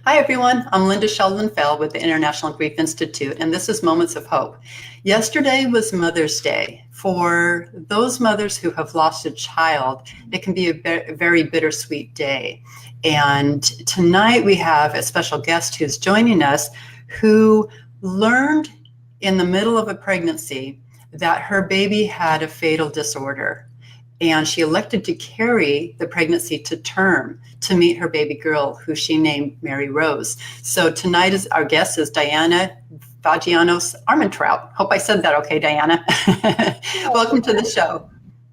Hi, everyone. I'm Linda Sheldon Fell with the International Grief Institute, and this is Moments of Hope. Yesterday was Mother's Day. For those mothers who have lost a child, it can be a very bittersweet day. And tonight we have a special guest who's joining us who learned in the middle of a pregnancy that her baby had a fatal disorder. And she elected to carry the pregnancy to term to meet her baby girl, who she named Mary Rose. So tonight our guest is Dianna Vagianos Armentrout. Hope I said that okay, Dianna. Welcome to the show.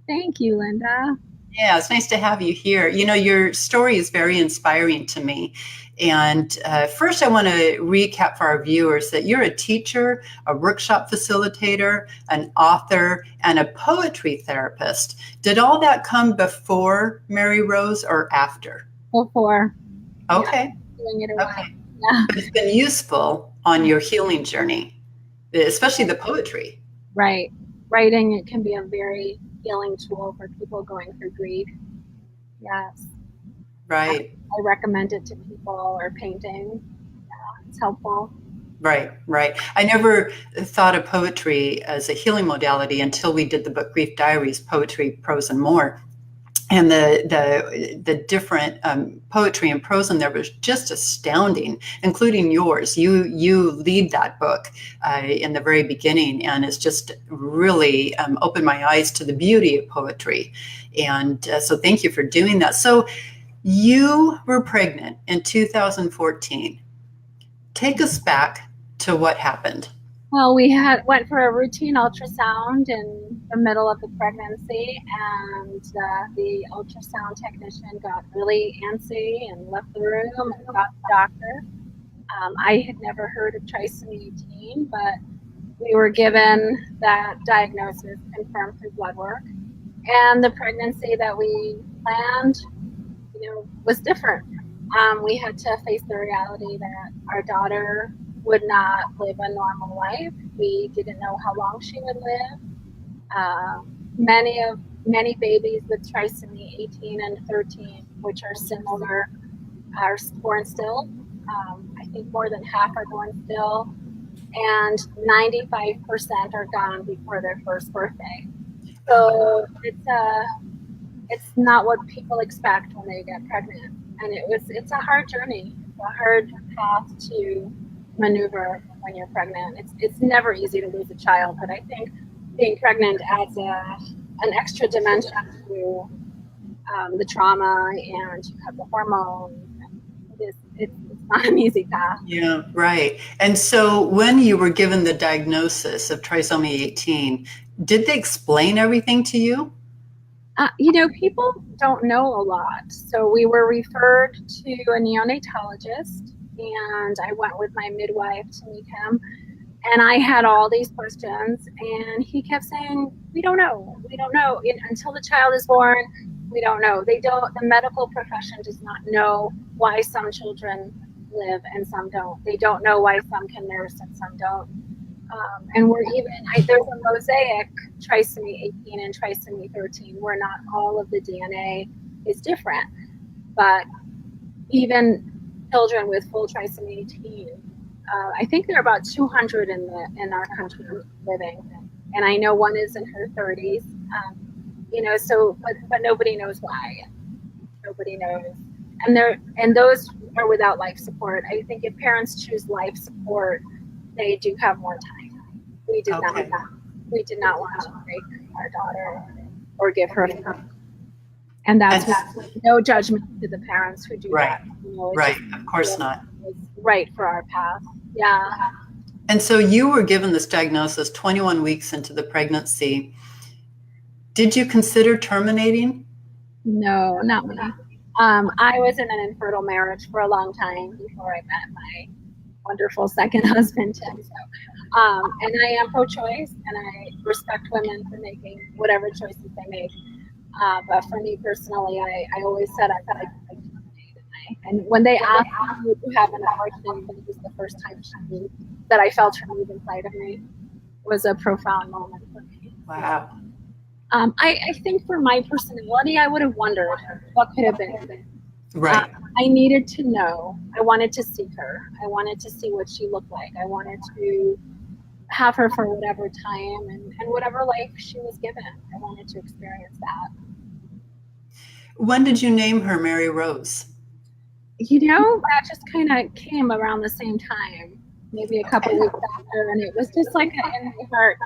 Thank you, Linda. Yeah, it's nice to have you here. You know, your story is very inspiring to me. And first, I want to recap for our viewers that you're a teacher, a workshop facilitator, an author, and a poetry therapist. Did all that come before Mary Rose or after? Before. Okay. Yeah, doing it Okay. Yeah. But it's been useful on your healing journey, especially the poetry. Right. Writing, it can be a very healing tool for people going through grief. Yes. Right. I recommend it to people, or painting. Yeah, it's helpful. Right, right. I never thought of poetry as a healing modality until we did the book Grief Diaries, Poetry, Prose, and More. And the different poetry and prose in there was just astounding, including yours. You lead that book in the very beginning, and it's just really opened my eyes to the beauty of poetry. And so thank you for doing that. So you were pregnant in 2014. Take us back to what happened. Well, we went for a routine ultrasound in the middle of the pregnancy, and the ultrasound technician got really antsy and left the room and got the doctor. I had never heard of trisomy 18, but we were given that diagnosis confirmed through blood work. And the pregnancy that we planned, was different. We had to face the reality that our daughter would not live a normal life. We didn't know how long she would live. Many babies with trisomy 18 and 13, which are similar, are born still. I think more than half are born still, and 95% are gone before their first birthday. So it's not what people expect when they get pregnant, and it's a hard journey. It's a hard path to maneuver when you're pregnant. It's never easy to lose a child, but I think being pregnant adds an extra dimension to the trauma, and you have the hormones. It's not an easy path. Yeah, right. And so when you were given the diagnosis of trisomy 18, did they explain everything to you? People don't know a lot. So we were referred to a neonatologist, and I went with my midwife to meet him. And I had all these questions, and he kept saying, we don't know. We don't know. Until the child is born, we don't know. The medical profession does not know why some children live and some don't. They don't know why some can nurse and some don't. And there's a mosaic trisomy 18 and trisomy 13, where not all of the DNA is different. But even children with full trisomy 18, I think there are about 200 in our country living, and I know one is in her 30s. But nobody knows why. Nobody knows, and those are without life support. I think if parents choose life support, they do have more time. We did not. We did not want to break our daughter or give her time. And that's no judgment to the parents who do that. Right, of course not. It's right for our path. Yeah. And so you were given this diagnosis 21 weeks into the pregnancy. Did you consider terminating? No, not me. I was in an infertile marriage for a long time before I met my wonderful second husband, Tim. And I am pro-choice, and I respect women for making whatever choices they make. But for me personally, I always said I thought I could terminate. And when they asked me to have an abortion, it was the first time that I felt her move inside of me. It was a profound moment for me. Wow. I think for my personality, I would have wondered what could have been. Right. I needed to know. I wanted to see her. I wanted to see what she looked like. I wanted to have her for whatever time and whatever life she was given. I wanted to experience that. When did you name her Mary Rose? That just kind of came around the same time, maybe a couple weeks after, and it was just like in my heart.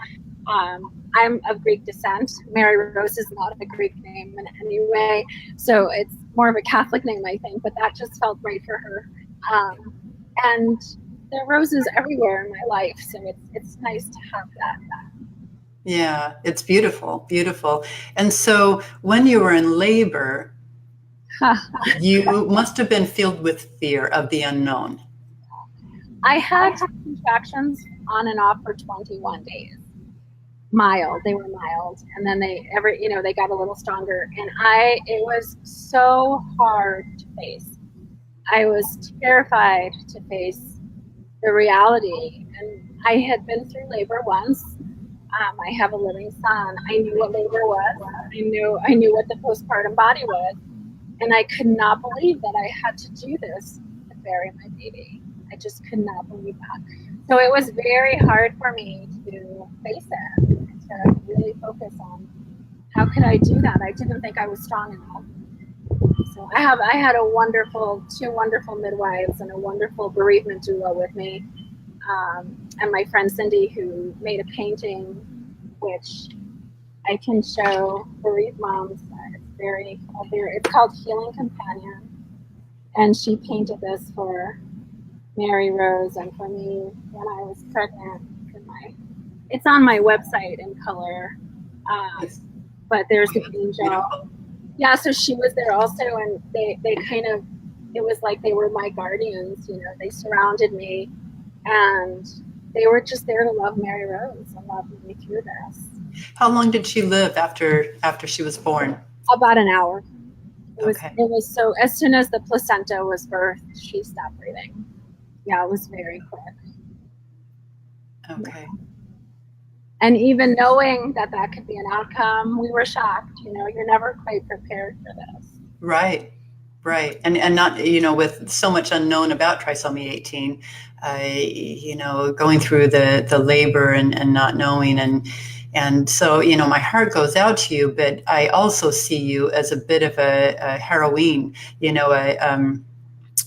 I'm of Greek descent. Mary Rose is not a Greek name in any way, so it's more of a Catholic name, I think. But that just felt right for her, and there are roses everywhere in my life, so it's nice to have that. Yeah, it's beautiful, beautiful. And so when you were in labor, you must have been filled with fear of the unknown. I had contractions on and off for 21 days. Mild, they were mild, and then they got a little stronger, and it was so hard to face. I was terrified to face the reality, and I had been through labor once. I have a living son. I knew what labor was. I knew what the postpartum body was, and I could not believe that I had to do this to bury my baby. I just could not believe that. So it was very hard for me to face it, to really focus on how could I do that. I didn't think I was strong enough. So I had two wonderful midwives and a wonderful bereavement doula with me, and my friend Cindy, who made a painting which I can show bereaved moms. It's called Healing Companion, and she painted this for Mary Rose and for me when I was pregnant. It's on my website in color, but there's an angel. Yeah, so she was there also, and they kind of, it was like they were my guardians. They surrounded me, and they were just there to love Mary Rose and love me through this. How long did she live after she was born? About an hour. Okay. It was so, as soon as the placenta was birthed, she stopped breathing. Yeah, it was very quick. Okay. And even knowing that could be an outcome, we were shocked. You're never quite prepared for this. Right. And not, with so much unknown about trisomy 18, going through the labor and not knowing. And so, my heart goes out to you, but I also see you as a bit of a heroine,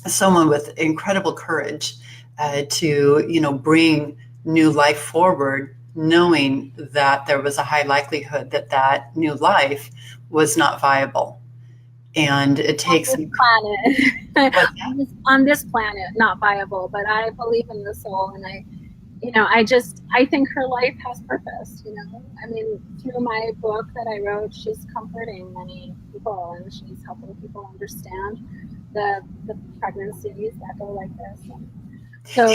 someone with incredible courage to, bring new life forward, knowing that there was a high likelihood that new life was not viable. And it takes on this planet, not viable, but I believe in the soul, and I think her life has purpose. Through my book that I wrote, she's comforting many people, and she's helping people understand the pregnancies that go like this. So,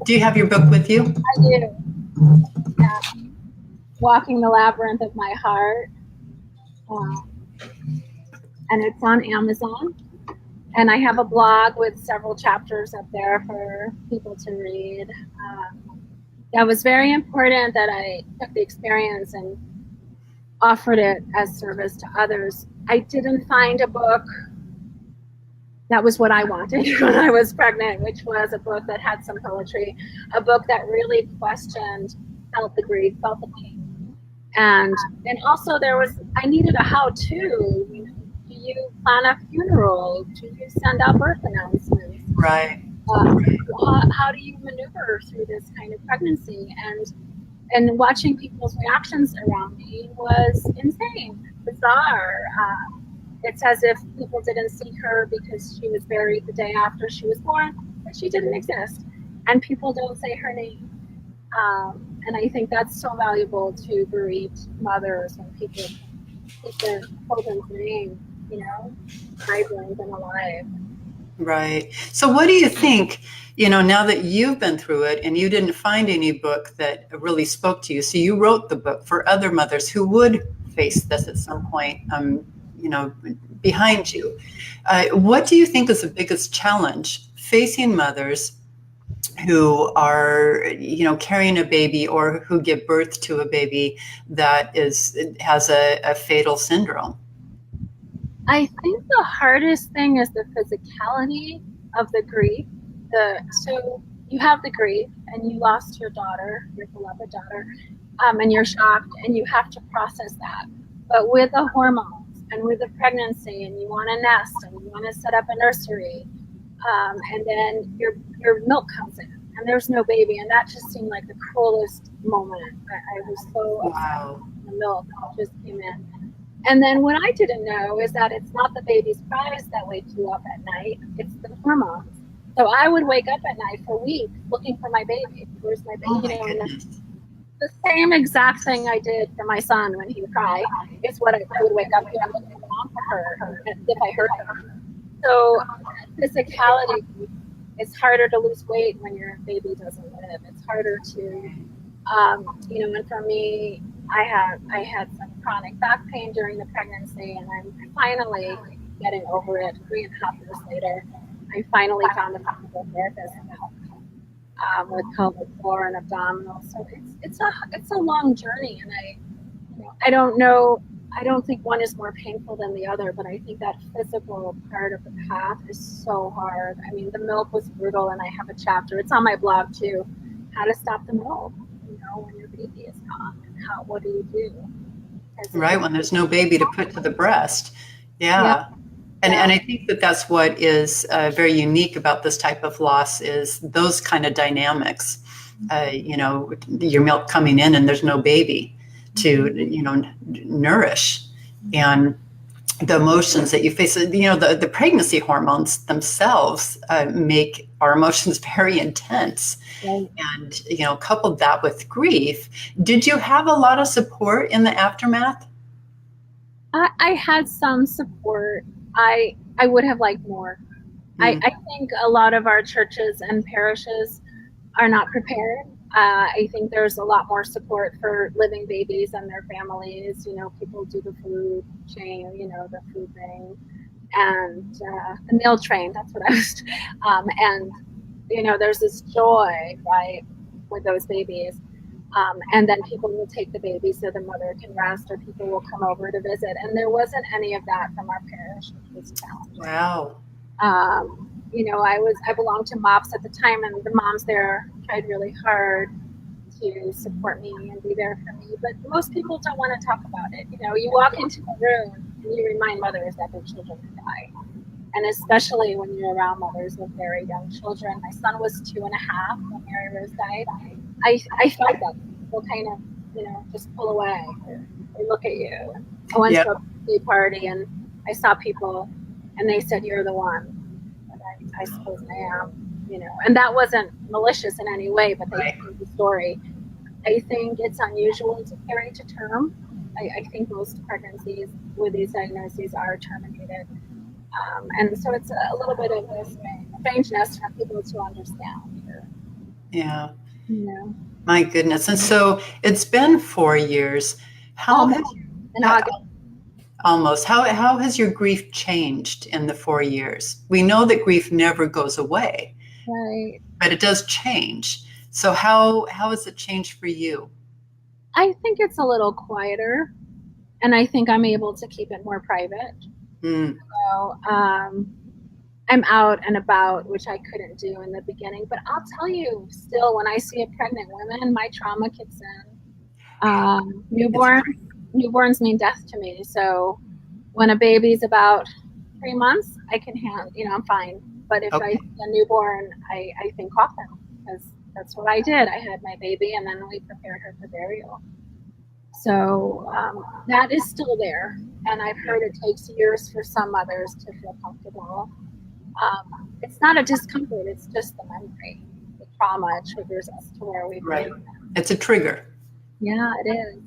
do you have your book with you? I do. Yeah. Walking the Labyrinth of My Heart. And it's on Amazon. And I have a blog with several chapters up there for people to read. That was very important that I took the experience and offered it as service to others. I didn't find a book that was what I wanted when I was pregnant, which was a book that had some poetry, a book that really questioned, felt the grief, felt the pain. And also I needed a how-to. Do you plan a funeral? Do you send out birth announcements? Right. How do you maneuver through this kind of pregnancy? And watching people's reactions around me was insane, bizarre. It's as if people didn't see her because she was buried the day after she was born, but she didn't exist. And people don't say her name. And I think that's so valuable to bereaved mothers when people keep their children's name, vibrant and alive. Right. So what do you think, now that you've been through it and you didn't find any book that really spoke to you, so you wrote the book for other mothers who would face this at some point, behind you. What do you think is the biggest challenge facing mothers who are, carrying a baby or who give birth to a baby that has a fatal syndrome? I think the hardest thing is the physicality of the grief. So you have the grief and you lost your daughter, your beloved daughter, and you're shocked and you have to process that. But with the hormones and with the pregnancy, and you want to nest and you want to set up a nursery, and then your milk comes in and there's no baby, and that just seemed like the cruelest moment. I was so upset when the milk just came in. And then what I didn't know is that it's not the baby's cries that wakes you up at night, it's the hormones. So I would wake up at night for weeks looking for my baby. Where's my baby? And the same exact thing I did for my son when he would cry is what I would wake up and look around for her if I heard her. So physicality, it's harder to lose weight when your baby doesn't live. It's harder to, and for me, I had some chronic back pain during the pregnancy, and I'm finally getting over it 3.5 years later. I finally found a physical therapist with pelvic floor and abdominal. So it's a long journey, and I don't know. I don't think one is more painful than the other, but I think that physical part of the path is so hard. I mean, the milk was brutal, and I have a chapter. It's on my blog too. How to stop the milk, when your baby is gone, and what do you do? Right, when there's no baby to put to the breast. Yeah. And I think that's what is very unique about this type of loss is those kind of dynamics. Your milk coming in and there's no baby to, nourish, and the emotions that you face. The pregnancy hormones themselves make our emotions very intense. Right. And, coupled that with grief, did you have a lot of support in the aftermath? I had some support. I would have liked more. I think a lot of our churches and parishes are not prepared. I think there's a lot more support for living babies and their families. People do the food chain, the food thing, and the meal train. That's what I was. And there's this joy, right, with those babies. And then people will take the baby so the mother can rest, or people will come over to visit. And there wasn't any of that from our parish, which was challenging. Wow. I belonged to MOPS at the time, and the moms there tried really hard to support me and be there for me. But most people don't want to talk about it. You walk into a room and you remind mothers that their children could die. And especially when you're around mothers with very young children. My son was 2.5 when Mary Rose died. I felt that people kind of, just pull away or look at you. I went to a birthday party and I saw people and they said, "You're the one." And I suppose I am, and that wasn't malicious in any way, but they told the story. I think it's unusual to carry to term. I think most pregnancies with these diagnoses are terminated. And so it's a little bit of this strangeness for people to understand. Yeah. My goodness. And so it's been 4 years. Almost. How has your grief changed in the 4 years? We know that grief never goes away. Right. But it does change. So how has it changed for you? I think it's a little quieter, and I think I'm able to keep it more private. So I'm out and about, which I couldn't do in the beginning. But I'll tell you, still, when I see a pregnant woman, my trauma kicks in. Newborns mean death to me. So when a baby's about 3 months, I can handle, I'm fine. But if I see a newborn, I think coffin, because that's what I did. I had my baby, and then we prepared her for burial. So that is still there. And I've heard it takes years for some mothers to feel comfortable. It's not a discomfort, it's just the memory. The trauma triggers us to where we Right. It's a trigger. Yeah, it is.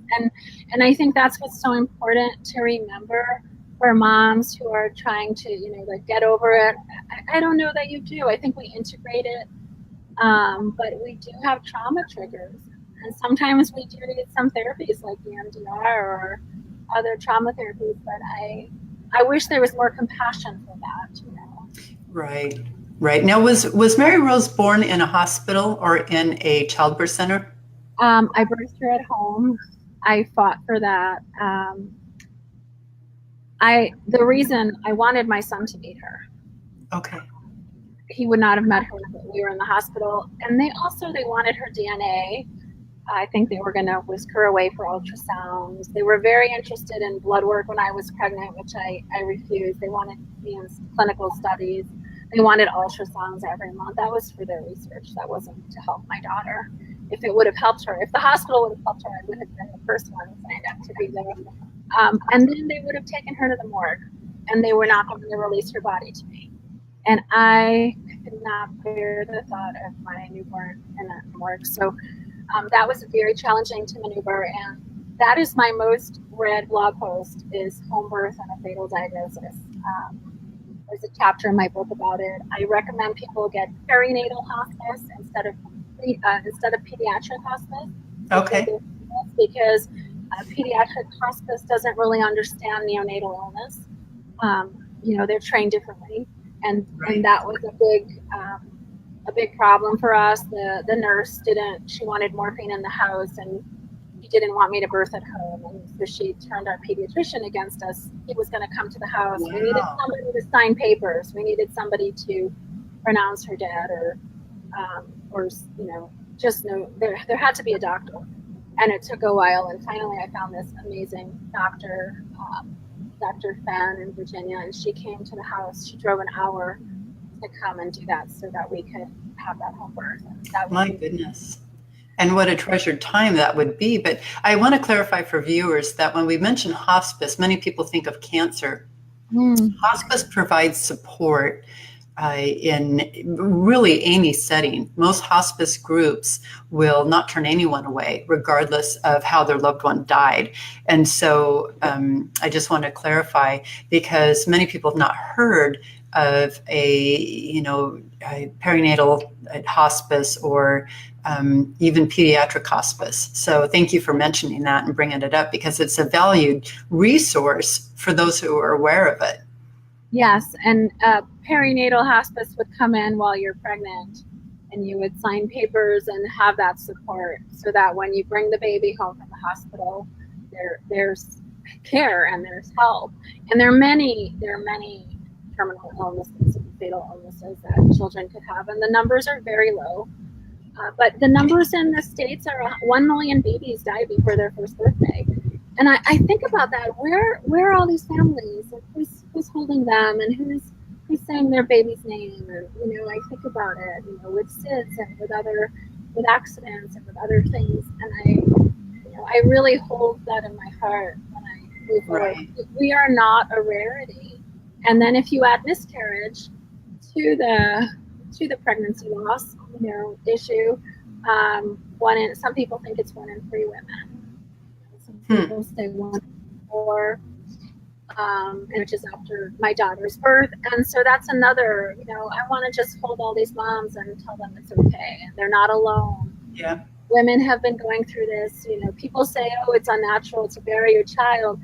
And I think that's what's so important to remember for moms who are trying to, get over it. I don't know that you do. I think we integrate it. But we do have trauma triggers. And sometimes we do need some therapies like EMDR or other trauma therapies, but I wish there was more compassion for that, Right. Now, was Mary Rose born in a hospital or in a childbirth center? I birthed her at home. I fought for that. The reason I wanted my son to meet her. Okay. He would not have met her if we were in the hospital. And they wanted her DNA. I think they were going to whisk her away for ultrasounds. They were very interested in blood work when I was pregnant, which I refused. They wanted me in clinical studies. They wanted ultrasounds every month. That was for their research. That wasn't to help my daughter. If it would have helped her, if the hospital would have helped her, I would have been the first one signed up to be there. And then they would have taken her to the morgue, and they were not going to release her body to me. And I could not bear the thought of my newborn in a morgue. So that was very challenging to maneuver. And that is my most read blog post, is home birth and a fatal diagnosis. There's a chapter in my book about it. I recommend people get perinatal hospice instead of pediatric hospice. Okay. Because pediatric hospice doesn't really understand neonatal illness. They're trained differently. And that was a big problem for us. The nurse she wanted morphine in the house, and he didn't want me to birth at home. And so she turned our pediatrician against us. He was going to come to the house. Wow. We needed somebody to sign papers. We needed somebody to pronounce her dead, or just know there had to be a doctor. And it took a while. And finally I found this amazing doctor, Dr. Fan in Virginia, and she came to the house. She drove an hour to come and do that so that we could have that home birth. My goodness. And what a treasured time that would be. But I want to clarify for viewers that when we mention hospice, many people think of cancer. Hospice provides support in really any setting. Most hospice groups will not turn anyone away, regardless of how their loved one died. And so I just want to clarify, because many people have not heard of a perinatal hospice or even pediatric hospice. So thank you for mentioning that and bringing it up, because it's a valued resource for those who are aware of it. Yes, and perinatal hospice would come in while you're pregnant, and you would sign papers and have that support, so that when you bring the baby home from the hospital, there's care and there's help. And there are many terminal illnesses and fatal illnesses that children could have, and the numbers are very low. But the numbers in the States are 1 million babies die before their first birthday. And I think about that. Where are all these families? And who's holding them, and who's saying their baby's name? And I think about it, with SIDS and with accidents and with other things. And I really hold that in my heart when I move forward. We are not a rarity. And then if you add miscarriage to the pregnancy loss, issue, some people think it's 1 in 3 women. People say 1 in 4, which is after my daughter's birth. And so that's another, I want to just hold all these moms and tell them it's okay, and they're not alone. Yeah. Women have been going through this. People say, oh, it's unnatural to bury your child.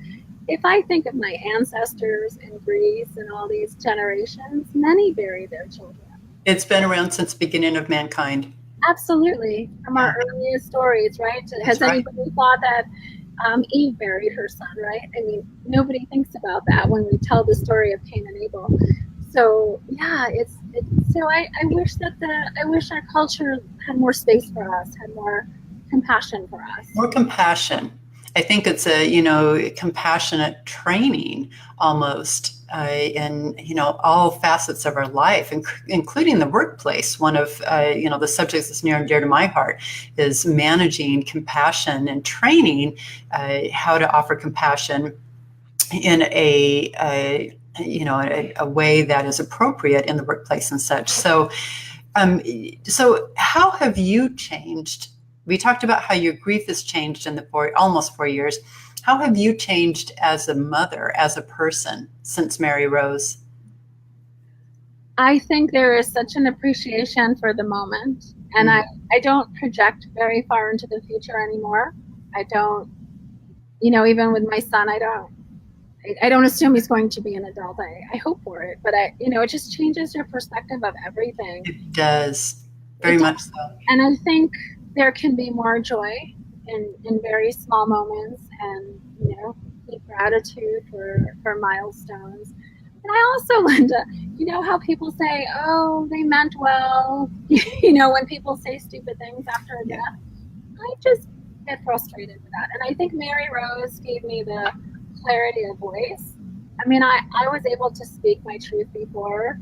If I think of my ancestors in Greece and all these generations, many bury their children. It's been around since the beginning of mankind. Absolutely. From our earliest stories, right? Has anybody thought that Eve buried her son, right? I mean, nobody thinks about that when we tell the story of Cain and Abel. So yeah, I wish our culture had more space for us, had more compassion for us. More compassion. I think it's a compassionate training almost in all facets of our life, including the workplace. One of the subjects that's near and dear to my heart is managing compassion and training how to offer compassion in a way that is appropriate in the workplace and such. So how have you changed? We talked about how your grief has changed in the almost 4 years. How have you changed as a mother, as a person, since Mary Rose? I think there is such an appreciation for the moment. And I don't project very far into the future anymore. I don't, even with my son, I don't assume he's going to be an adult. I hope for it. But it just changes your perspective of everything. It does. Very much so. And I think there can be more joy in very small moments, and deep breaths. gratitude for milestones. And I also, Linda, you know how people say, oh, they meant well, when people say stupid things after a death, I just get frustrated with that. And I think Mary Rose gave me the clarity of voice. I mean, I was able to speak my truth before,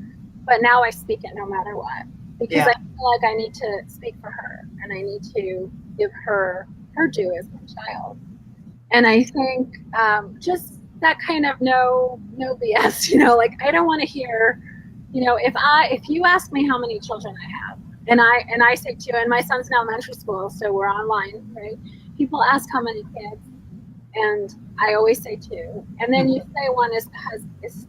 but now I speak it no matter what, because I feel like I need to speak for her, and I need to give her due as my child. And I think just that kind of no BS, like I don't want to hear, if you ask me how many children I have, and I say to you, and my son's in elementary school, so we're online, right? People ask how many kids, and I always say 2. And then you say one is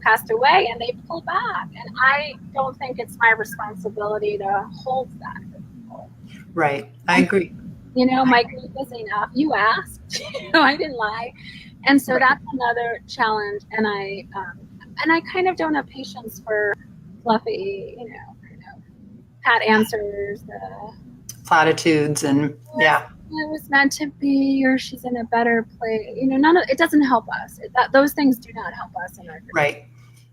passed away, and they pull back. And I don't think it's my responsibility to hold that for people. Right. I agree. My grief is enough. You asked. I didn't lie. And so that's another challenge. And I kind of don't have patience for fluffy, pat answers, platitudes, and it was meant to be, or she's in a better place. It doesn't help us. Those things do not help us in our grief. Right.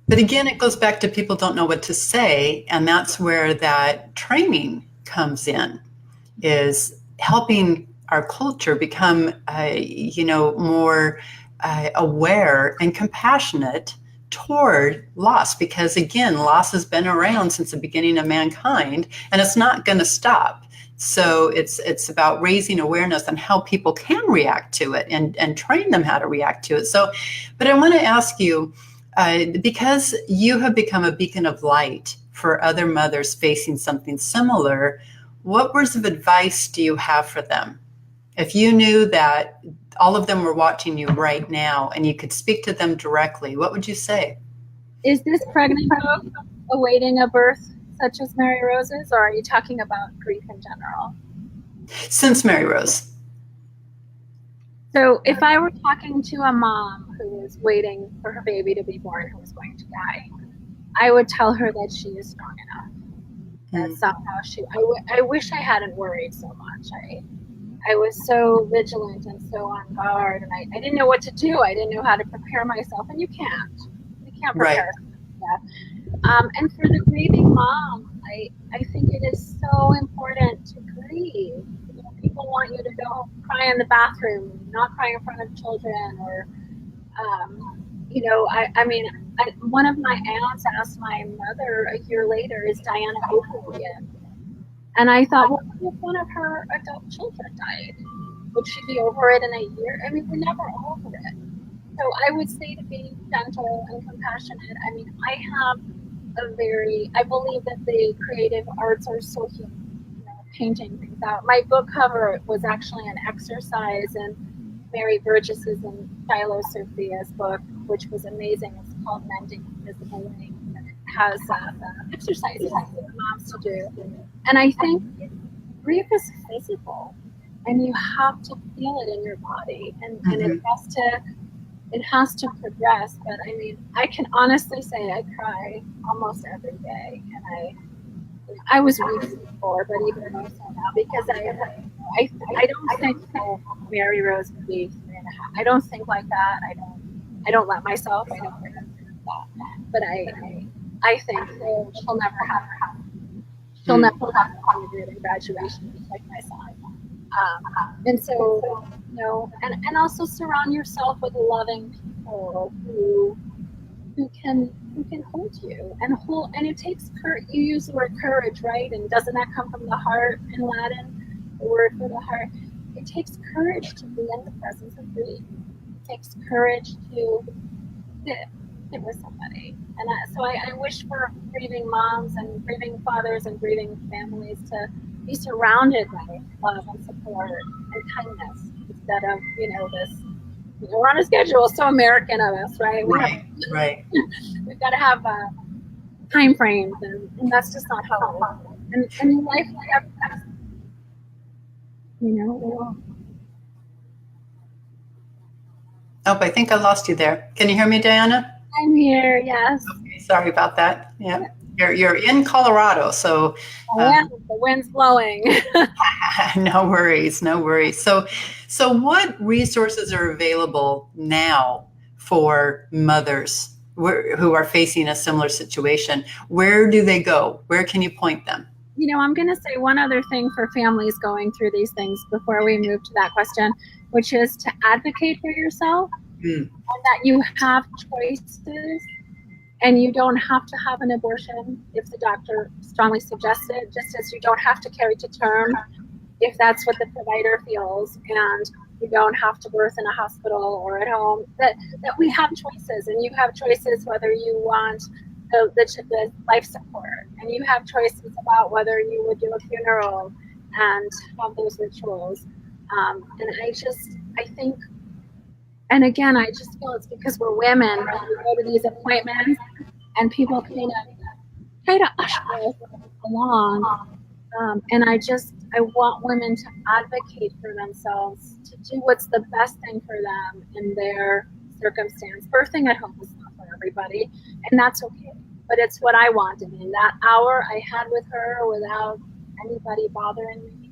But again, it goes back to people don't know what to say, and that's where that training comes in, is helping our culture become, more aware and compassionate toward loss, because again, loss has been around since the beginning of mankind, and it's not going to stop. So it's about raising awareness on how people can react to it, and train them how to react to it. So, but I want to ask you, because you have become a beacon of light for other mothers facing something similar, what words of advice do you have for them? If you knew that all of them were watching you right now and you could speak to them directly, what would you say? Is this pregnant book awaiting a birth such as Mary Rose's, or are you talking about grief in general? Since Mary Rose. So if I were talking to a mom who was waiting for her baby to be born, who was going to die, I would tell her that she is strong enough. That somehow I wish I hadn't worried so much. I was so vigilant and so on guard, and I didn't know what to do. I didn't know how to prepare myself, and you can't prepare yourself. And for the grieving mom, I think it is so important to grieve. People want you to go cry in the bathroom, not cry in front of children, or, one of my aunts asked my mother a year later, is Dianna okay again? And I thought, well, what if one of her adult children died? Would she be over it in a year? I mean, we're never over it. So I would say to be gentle and compassionate. I mean, I believe that the creative arts are so human, painting things out. My book cover was actually an exercise in Mary Burgess's and Shiloh Sophia's book, which was amazing. It's called Mending Invisible Wings, and it has exercises for moms to do. And I think grief is physical, and you have to feel it in your body, and it has to progress. But I mean, I can honestly say I cry almost every day, and I was weak before, but even more so now, because I don't think Mary Rose would be 3.5. I don't think like that. I don't let myself. I don't think that. But I think she'll never have a graduation just like my son. And so, and also surround yourself with loving people who can hold you and it takes courage. You use the word courage, right? And doesn't that come from the heart in Latin? The word for the heart. It takes courage to be in the presence of grief. It takes courage to sit with somebody. And so I wish for grieving moms and grieving fathers and grieving families to be surrounded by love and support and kindness instead of, this, we're on a schedule, so American of us, right? Right. We've got to have time frames, and that's just not how it is. And life, Oh, I think I lost you there. Can you hear me, Dianna? I'm here, yes. Okay, sorry about that. Yeah. You're in Colorado, so the wind's blowing. No worries. So what resources are available now for mothers who are facing a similar situation? Where do they go? Where can you point them? I'm going to say one other thing for families going through these things before we move to that question, which is to advocate for yourself, and that you have choices, and you don't have to have an abortion if the doctor strongly suggests it, just as you don't have to carry to term if that's what the provider feels, and you don't have to birth in a hospital or at home, that we have choices, and you have choices whether you want the life support, and you have choices about whether you would do a funeral and have those rituals. And I think, and again, I just feel it's because we're women, and we go to these appointments and people kind of usher us along. And I want women to advocate for themselves, to do what's the best thing for them in their circumstance. Birthing at home is not for everybody, and that's okay. But it's what I wanted. And that hour I had with her without anybody bothering me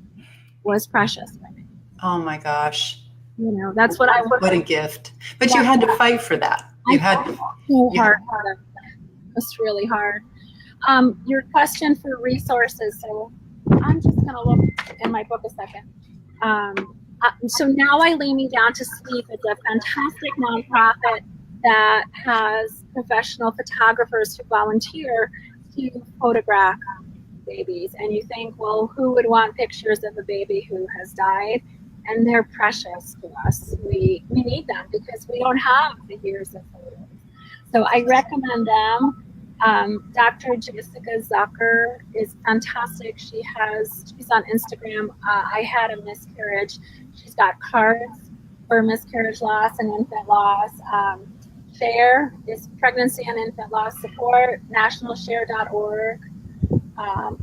was precious for me. Oh my gosh. That's what I wanted. What a gift. But you had to fight for that. You had so hard. It was really hard. Your question for resources. So I'm just going to look in my book a second. So Now I Lay Me Down to Sleep is a fantastic nonprofit that has professional photographers who volunteer to photograph babies. And you think, well, who would want pictures of a baby who has died? And they're precious to us. We need them because we don't have the years of photos. So I recommend them. Dr. Jessica Zucker is fantastic. She's on Instagram. I had a miscarriage. She's got cards for miscarriage loss and infant loss. FARE is Pregnancy and Infant Loss Support, nationalshare.org.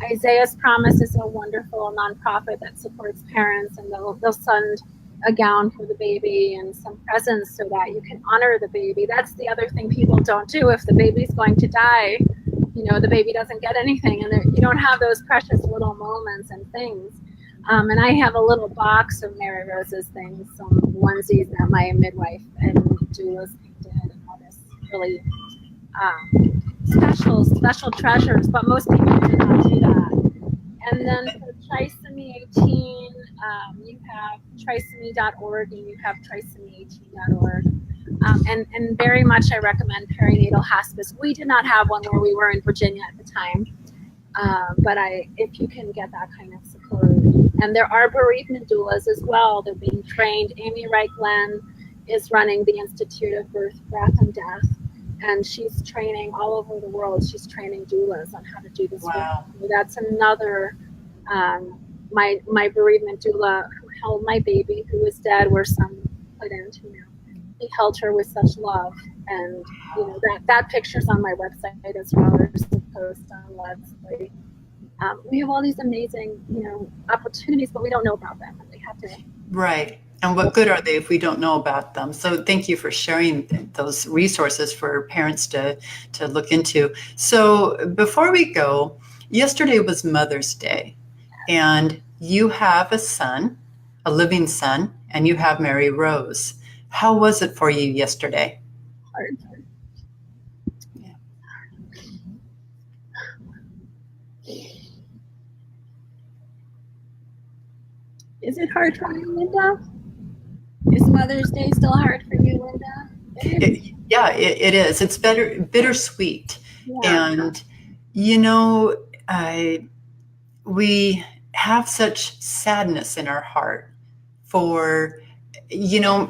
Isaiah's Promise is a wonderful nonprofit that supports parents, and they'll send a gown for the baby and some presents so that you can honor the baby. That's the other thing people don't do. If the baby's going to die, the baby doesn't get anything, and you don't have those precious little moments and things. And I have a little box of Mary Rose's things, some onesies that my midwife and doulas painted, and all this really special treasures, but most people do not do that. And then for Trisomy 18, you have trisomy.org and you have trisomy18.org. And very much I recommend perinatal hospice. We did not have one where we were in Virginia at the time, but if you can get that kind of support. And there are bereavement doulas as well. They're being trained. Amy Wright Glenn is running the Institute of Birth, Breath, and Death. And she's training all over the world. She's training doulas on how to do this. Wow. Work. That's another, my bereavement doula who held my baby who was dead, where some put into me. He held her with such love. And, that picture's on my website as well. There's a post on Leslie. We have all these amazing, opportunities, but we don't know about them. And we have to. Right. And what good are they if we don't know about them? So thank you for sharing those resources for parents to look into. So before we go, yesterday was Mother's Day, and you have a son, a living son, and you have Mary Rose. How was it for you yesterday? Hard. Yeah. Is it hard for you, Linda? Is Mother's Day still hard for you, Linda? It is. It's bittersweet. Yeah. And, we have such sadness in our heart for, from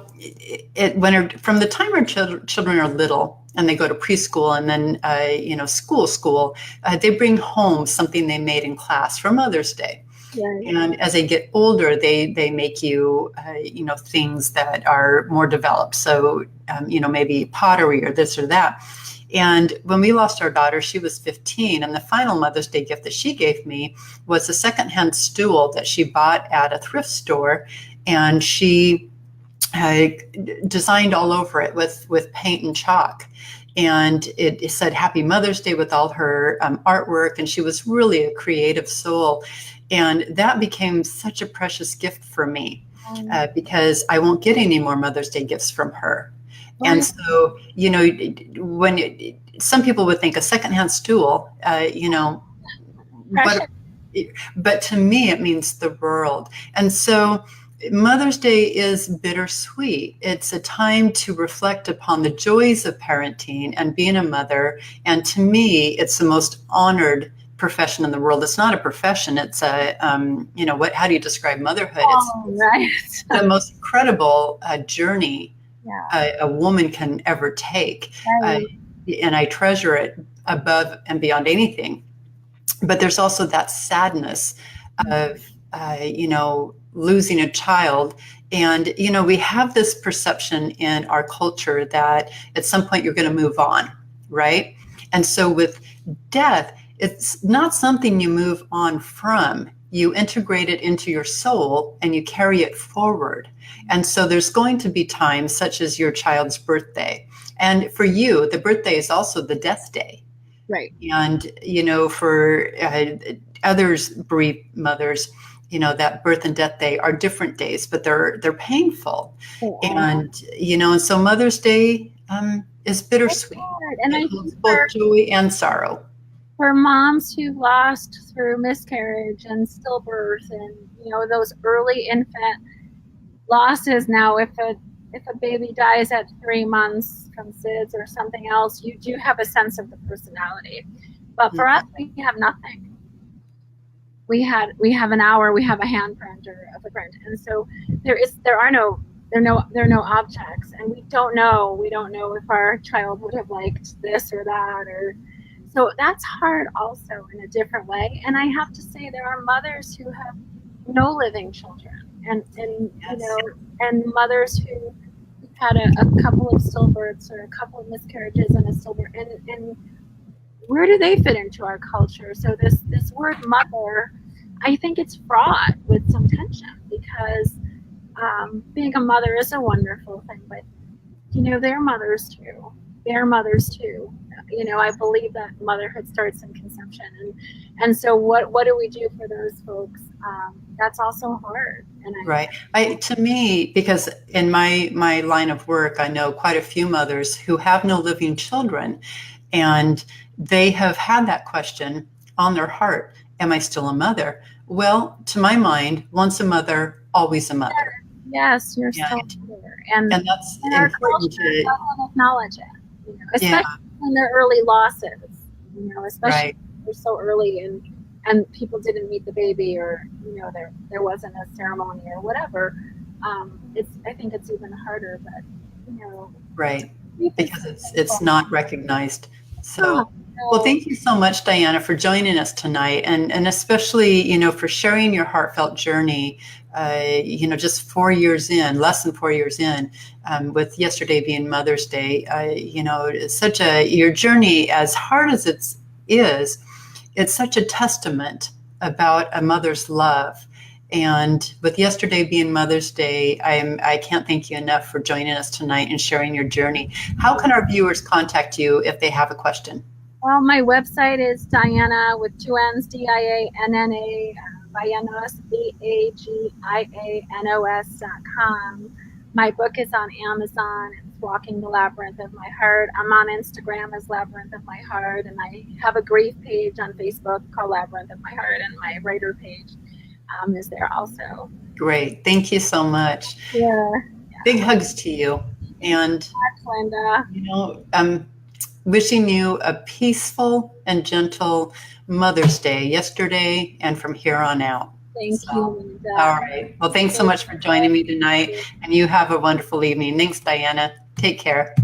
the time our children are little and they go to preschool and then, school, they bring home something they made in class for Mother's Day. Right. And as they get older, they make you, things that are more developed. So, maybe pottery or this or that. And when we lost our daughter, she was 15. And the final Mother's Day gift that she gave me was a secondhand stool that she bought at a thrift store. And she designed all over it with paint and chalk. And it said Happy Mother's Day with all her artwork. And she was really a creative soul. And that became such a precious gift for me because I won't get any more Mother's Day gifts from her. And so, when some people would think a secondhand stool, Precious. but to me, it means the world. And so Mother's Day is bittersweet. It's a time to reflect upon the joys of parenting and being a mother. And to me, it's the most honored profession in the world. It's not a profession. It's a, how do you describe motherhood? It's the most incredible journey a woman can ever take. Right. And I treasure it above and beyond anything. But there's also that sadness of, losing a child. And, we have this perception in our culture that at some point you're going to move on, right? And so with death, it's not something you move on from. You integrate it into your soul and you carry it forward. And so there's going to be times such as your child's birthday. And for you, the birthday is also the death day. Right. And, for others, bereaved mothers, that birth and death day are different days, but they're painful. And, and so Mother's Day is bittersweet. And it holds both joy and sorrow. For moms who lost through miscarriage and stillbirth and, those early infant losses. Now, if a baby dies at 3 months from SIDS or something else, you do have a sense of the personality. But for us, we have nothing. We have an hour, we have a handprint or a footprint, and so there are no objects, and we don't know if our child would have liked this or that, or so that's hard also in a different way. And I have to say there are mothers who have no living children, and and mothers who had a couple of stillbirths or a couple of miscarriages and a stillbirth, and where do they fit into our culture? So this word mother, I think it's fraught with some tension, because being a mother is a wonderful thing, but they're mothers too. I believe that motherhood starts in conception, and so what do we do for those folks? That's also hard. And to me, because in my line of work, I know quite a few mothers who have no living children, and they have had that question on their heart: am I still a mother? Well, to my mind, once a mother, always a mother. Yes, you're still a mother, and that's our important culture doesn't acknowledge it. Especially when they're early losses. Especially when they're so early and people didn't meet the baby, or there wasn't a ceremony or whatever. I think it's even harder, but because it's not recognized. So well, thank you so much, Dianna, for joining us tonight, and especially for sharing your heartfelt journey. Just 4 years in, less than 4 years in, with yesterday being Mother's Day. It's your journey, as hard as it is, it's such a testament about a mother's love. And with yesterday being Mother's Day, I can't thank you enough for joining us tonight and sharing your journey. How can our viewers contact you if they have a question? Well, my website is Dianna with 2 N's, Dianna, Vagianos, Vagianos.com. My book is on Amazon. It's Walking the Labyrinth of My Heart. I'm on Instagram as Labyrinth of My Heart, and I have a grief page on Facebook called Labyrinth of My Heart, and my writer page is there also. Great. Thank you so much. Yeah. Big hugs to you. And, thanks, Linda. Wishing you a peaceful and gentle Mother's Day yesterday and from here on out. Thank you, Linda. All right. Well, thanks so much for joining me tonight, and you have a wonderful evening. Thanks, Dianna. Take care.